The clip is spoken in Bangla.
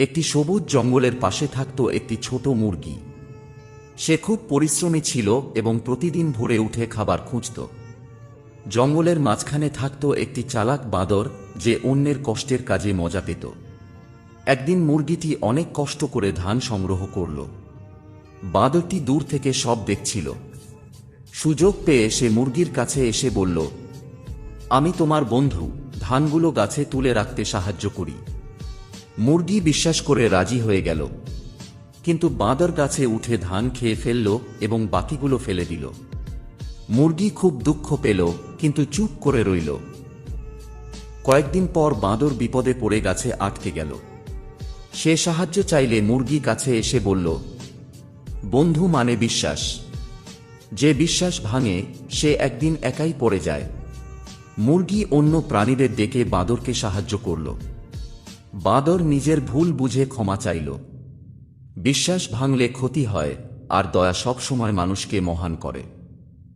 একটি সবুজ জঙ্গলের পাশে থাকত একটি ছোট মুরগি। সে খুব পরিশ্রমী ছিল এবং প্রতিদিন ভোরে উঠে খাবার খুঁজত। জঙ্গলের মাঝখানে থাকত একটি চালাক বাঁদর, যে অন্যের কষ্টের কাজে মজা পেত। একদিন মুরগিটি অনেক কষ্ট করে ধান সংগ্রহ করল। বাঁদরটি দূর থেকে সব দেখছিল। সুযোগ পেয়ে সে মুরগির কাছে এসে বলল, আমি তোমার বন্ধু, ধানগুলো গাছে তুলে রাখতে সাহায্য করি। মুরগি বিশ্বাস করে রাজি হয়ে গেল, কিন্তু বাঁদর গাছে উঠে ধান খেয়ে ফেলল এবং বাকিগুলো ফেলে দিল। মুরগি খুব দুঃখ পেল, কিন্তু চুপ করে রইল। কয়েকদিন পর বাঁদর বিপদে পড়ে গাছে আটকে গেল। সে সাহায্য চাইলে মুরগি কাছে এসে বলল, বন্ধু মানে বিশ্বাস। যে বিশ্বাস ভাঙে সে একদিন একাই পড়ে যায়। মুরগি অন্য প্রাণীদের ডেকে বাঁদরকে সাহায্য করল। বাঁদর নিজের ভুল বুঝে ক্ষমা চাইল। বিশ্বাস ভাঙলে ক্ষতি হয়, আর দয়া সব সময় মানুষকে মহান করে।